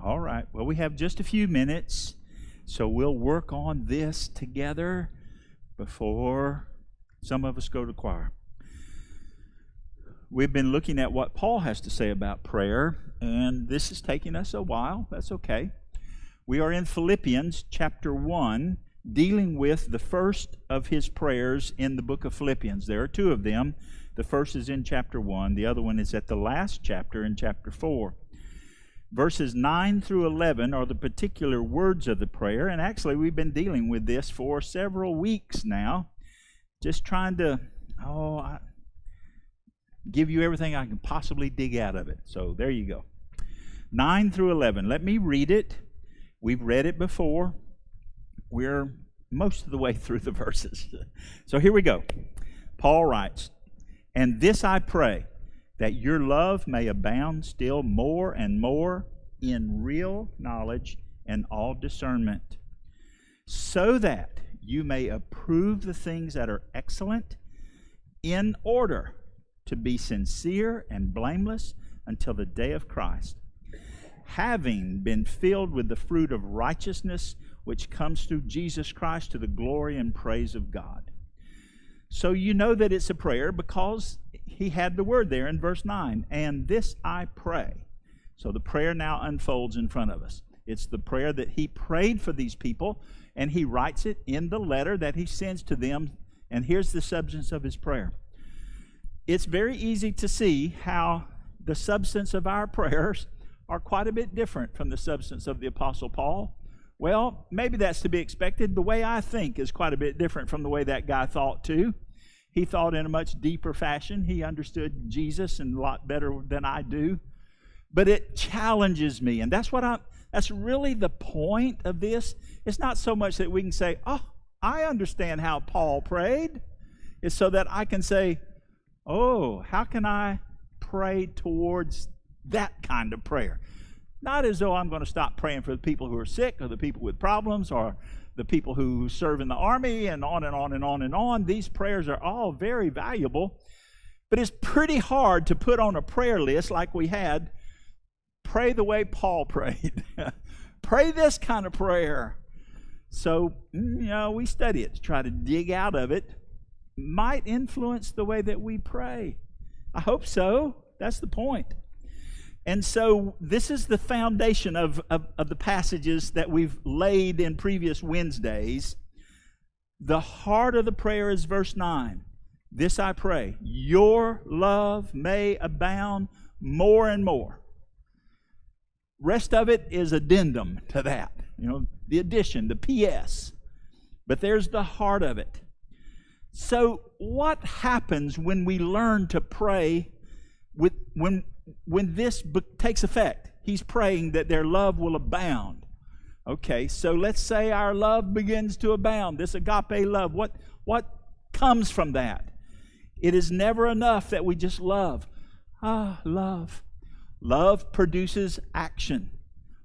All right. Well, we have just a few minutes, so we'll work on this together before some of us go to choir. We've been looking at what Paul has to say about prayer, and this is taking us a while. That's okay. We are in Philippians chapter 1, dealing with the first of his prayers in the book of Philippians. There are two of them. The first is in chapter 1. The other one is at the last chapter in chapter 4. Verses 9 through 11 are the particular words of the prayer, and actually we've been dealing with this for several weeks now, just trying to give you everything I can possibly dig out of it. So there you go. 9 through 11. Let me read it. We've read it before. We're most of the way through the verses. So here we go. Paul writes, "And this I pray, that your love may abound still more and more in real knowledge and all discernment, so that you may approve the things that are excellent, in order to be sincere and blameless until the day of Christ, having been filled with the fruit of righteousness which comes through Jesus Christ to the glory and praise of God." So you know that it's a prayer because he had the word there in verse 9. And this I pray. So the prayer now unfolds in front of us. It's the prayer that he prayed for these people, and he writes it in the letter that he sends to them. And here's the substance of his prayer. It's very easy to see how the substance of our prayers are quite a bit different from the substance of the Apostle Paul. Well, maybe that's to be expected. The way I think is quite a bit different from the way that guy thought too. He thought in a much deeper fashion. He understood Jesus a lot better than I do. But it challenges me, and that's really the point of this. It's not so much that we can say, "Oh, I understand how Paul prayed." It's so that I can say, "Oh, how can I pray towards that kind of prayer?" Not as though I'm going to stop praying for the people who are sick or the people with problems or the people who serve in the army and on and on and on and on. These prayers are all very valuable, but it's pretty hard to put on a prayer list like we had, pray the way Paul prayed. Pray this kind of prayer. So, we study it to try to dig out of it. Might influence the way that we pray. I hope so. That's the point. And so this is the foundation of the passages that we've laid in previous Wednesdays. The heart of the prayer is verse 9. This I pray, your love may abound more and more. Rest of it is addendum to that. The addition, the PS. But there's the heart of it. So what happens when we learn to pray when this takes effect? He's praying that their love will abound. Okay, so let's say our love begins to abound, this agape love. What comes from that? It is never enough that we just love. Love. Love produces action.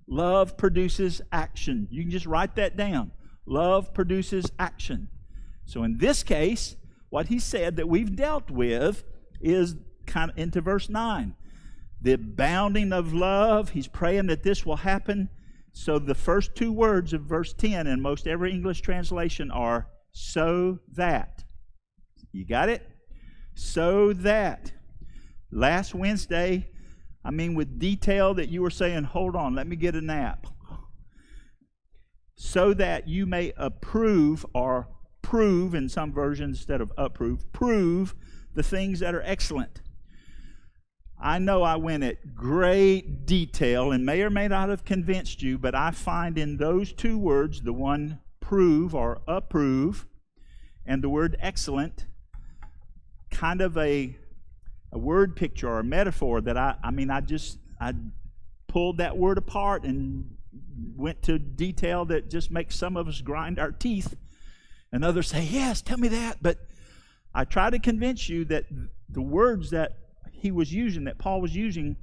Love produces action. You can just write that down. Love produces action. So in this case, what he said that we've dealt with is kind of into verse 9. The abounding of love, he's praying that this will happen. So the first two words of verse 10 in most every English translation are so that. You got it? So that. Last Wednesday, with detail that you were saying, hold on, let me get a nap. So that you may approve, or prove in some versions instead of approve, prove the things that are excellent. I know I went at great detail and may or may not have convinced you, but I find in those two words, the one prove or approve and the word excellent, kind of a word picture or a metaphor that I pulled that word apart and went to detail that just makes some of us grind our teeth and others say, "Yes, tell me that." But I try to convince you that the words that he was using, that Paul was using,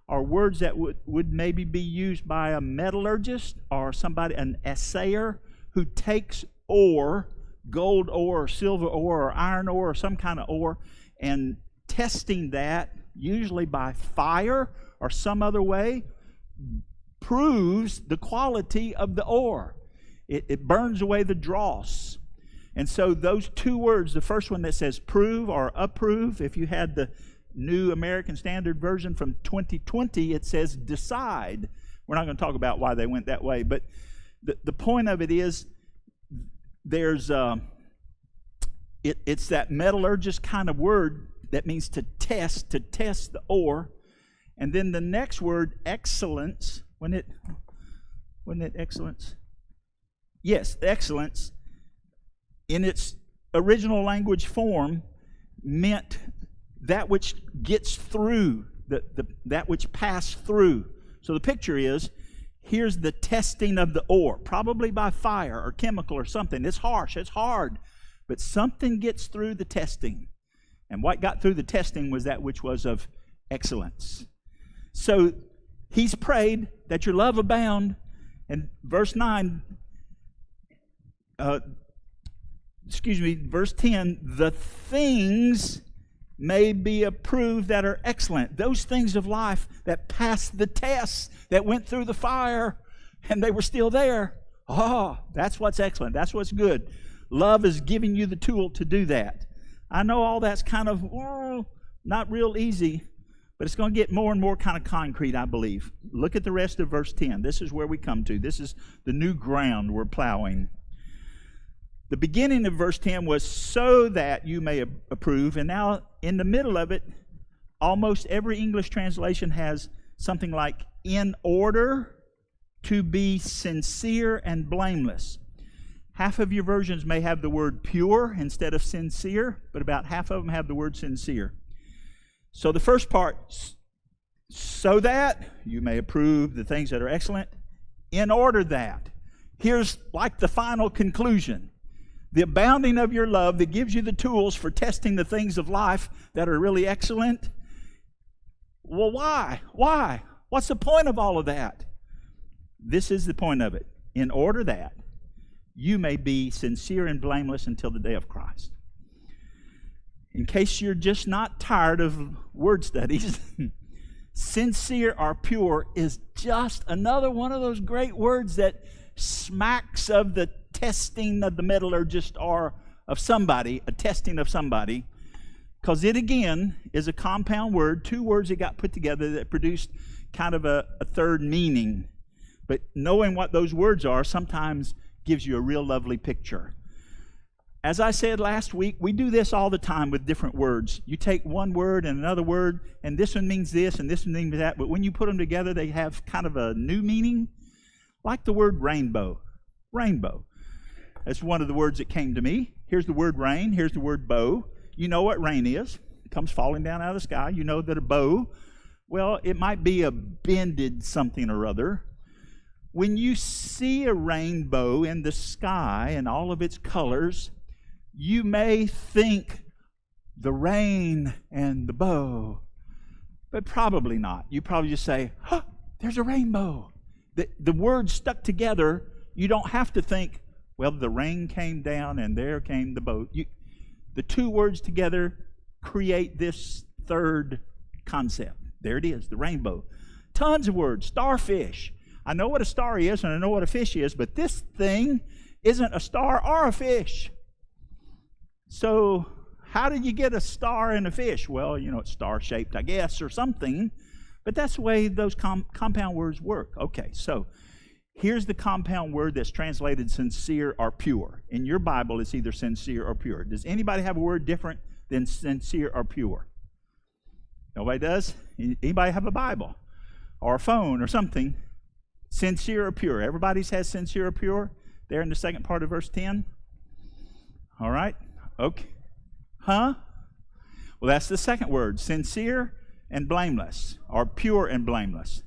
are words that would maybe be used by a metallurgist or somebody, an assayer, who takes ore, gold ore or silver ore or iron ore or some kind of ore, and testing that, usually by fire or some other way, improves the quality of the ore. It burns away the dross. And so those two words, the first one that says prove or approve, if you had the New American Standard Version from 2020, it says decide. We're not going to talk about why they went that way, but the point of it is there's it's that metallurgist kind of word that means to test the ore. And then the next word, excellence, wasn't it excellence? Yes, excellence, in its original language form, meant that which gets through, that which passed through. So the picture is, here's the testing of the ore, probably by fire or chemical or something. It's harsh, it's hard, but something gets through the testing. And what got through the testing was that which was of excellence. So he's prayed that your love abound. And verse 9, verse 10, the things may be approved that are excellent. Those things of life that passed the tests, that went through the fire, and they were still there. Oh, that's what's excellent. That's what's good. Love is giving you the tool to do that. I know all that's kind of not real easy, but it's going to get more and more kind of concrete, I believe. Look at the rest of verse 10. This is where we come to. This is the new ground we're plowing. The beginning of verse 10 was so that you may approve, and now in the middle of it, almost every English translation has something like in order to be sincere and blameless. Half of your versions may have the word pure instead of sincere, but about half of them have the word sincere. So the first part, so that you may approve the things that are excellent, in order that. Here's like the final conclusion. The abounding of your love that gives you the tools for testing the things of life that are really excellent. Well, why? Why? What's the point of all of that? This is the point of it. In order that you may be sincere and blameless until the day of Christ. In case you're just not tired of word studies, sincere or pure is just another one of those great words that smacks of the testing of the metallurgist or of somebody, a testing of somebody, because it again is a compound word, two words that got put together that produced kind of a third meaning. But knowing what those words are sometimes gives you a real lovely picture. As I said last week, we do this all the time with different words. You take one word and another word, and this one means this and this one means that, but when you put them together, they have kind of a new meaning, like the word rainbow. Rainbow. That's one of the words that came to me. Here's the word rain. Here's the word bow. You know what rain is. It comes falling down out of the sky. You know that a bow, well, it might be a bended something or other. When you see a rainbow in the sky and all of its colors, you may think the rain and the bow, but probably not. You probably just say, huh, there's a rainbow. The words stuck together, you don't have to think, well, the rain came down and there came the boat. The two words together create this third concept. There it is, the rainbow. Tons of words. Starfish. I know what a star is and I know what a fish is, but this thing isn't a star or a fish. So how did you get a star and a fish? Well, you know, it's star-shaped, I guess, or something. But that's the way those compound words work. Okay, so here's the compound word that's translated sincere or pure. In your Bible, it's either sincere or pure. Does anybody have a word different than sincere or pure? Nobody does? Anybody have a Bible or a phone or something? Sincere or pure? Everybody says sincere or pure there in the second part of verse 10. All right. Okay. Huh? Well, that's the second word. Sincere and blameless, or pure and blameless.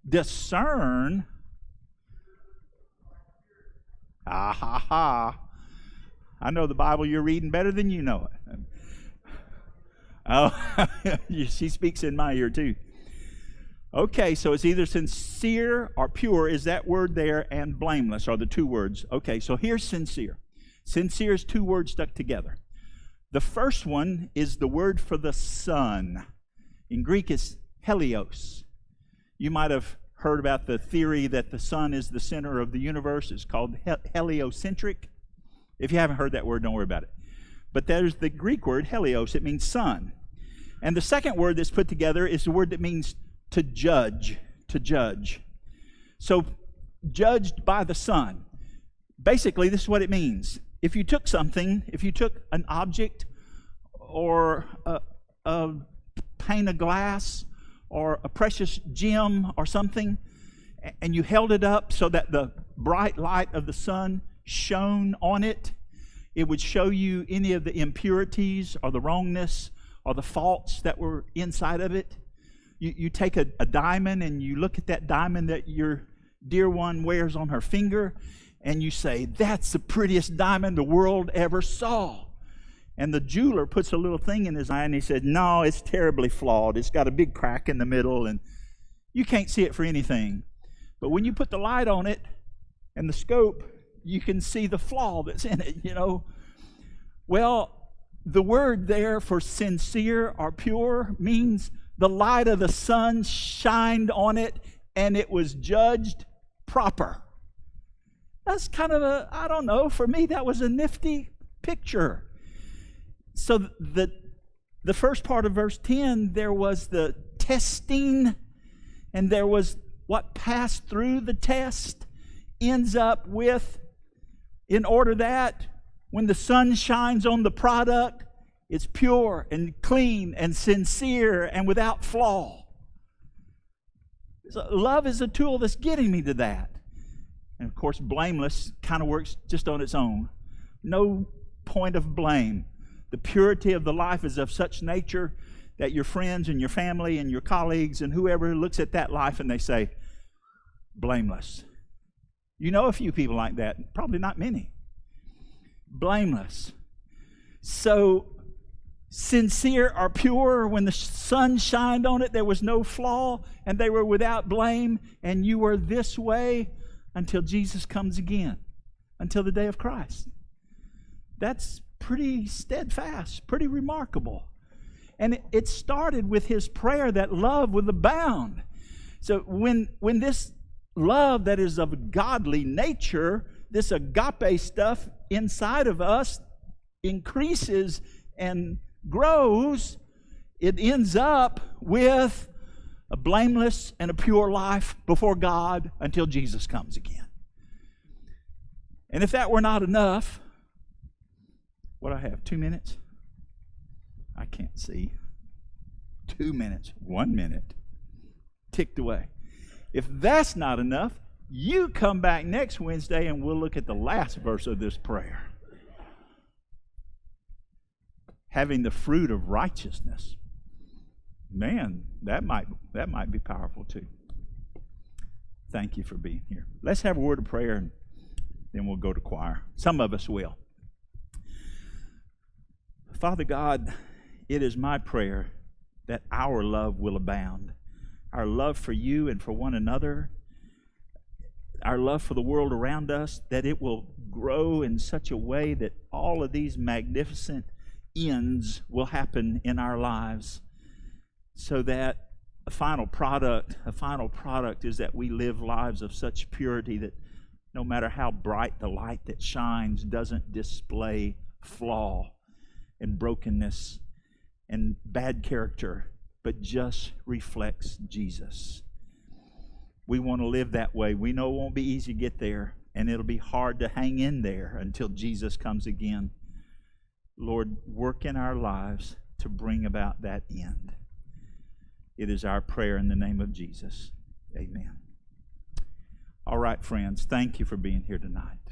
Discern. Ah ha ha. I know the Bible you're reading better than you know it. Oh, she speaks in my ear too. Okay, so it's either sincere or pure. Is that word there? And blameless are the two words. Okay, so here's sincere. Sincere is two words stuck together. The first one is the word for the sun. In Greek, it's helios. You might have heard about the theory that the sun is the center of the universe. It's called heliocentric. If you haven't heard that word, don't worry about it. But there's the Greek word helios. It means sun. And the second word that's put together is the word that means to judge. To judge. So, judged by the sun. Basically, this is what it means. If you took something, if you took an object or a pane of glass or a precious gem or something, and you held it up so that the bright light of the sun shone on it, it would show you any of the impurities or the wrongness or the faults that were inside of it. You take a diamond and you look at that diamond that your dear one wears on her finger, and you say, that's the prettiest diamond the world ever saw. And the jeweler puts a little thing in his eye and he said, no, it's terribly flawed. It's got a big crack in the middle and you can't see it for anything. But when you put the light on it and the scope, you can see the flaw that's in it, you know. Well, the word there for sincere or pure means the light of the sun shined on it and it was judged proper. That's kind of I don't know, for me that was a nifty picture. So the first part of verse 10, there was the testing, and there was what passed through the test, ends up with, in order that when the sun shines on the product, it's pure and clean and sincere and without flaw. So love is a tool that's getting me to that. And of course, blameless kind of works just on its own. No point of blame. The purity of the life is of such nature that your friends and your family and your colleagues and whoever looks at that life and they say, blameless. You know a few people like that, probably not many. Blameless. So, sincere or pure, when the sun shined on it, there was no flaw, and they were without blame, and you were this way until Jesus comes again, until the day of Christ. That's pretty steadfast, pretty remarkable. And it started with his prayer that love would abound. So when this love that is of godly nature, this agape stuff inside of us increases and grows, it ends up with a blameless and a pure life before God until Jesus comes again. And if that were not enough, what do I have, 2 minutes? I can't see. 2 minutes, 1 minute, ticked away. If that's not enough, you come back next Wednesday and we'll look at the last verse of this prayer. Having the fruit of righteousness. Man, that might be powerful too. Thank you for being here. Let's have a word of prayer and then we'll go to choir. Some of us will. Father God, it is my prayer that our love will abound. Our love for you and for one another, our love for the world around us, that it will grow in such a way that all of these magnificent ends will happen in our lives, so that a final product is that we live lives of such purity that no matter how bright the light that shines doesn't display flaw and brokenness and bad character, but just reflects Jesus. We want to live that way. We know it won't be easy to get there, and it'll be hard to hang in there until Jesus comes again. Lord, work in our lives to bring about that end. It is our prayer in the name of Jesus. Amen. All right, friends, thank you for being here tonight.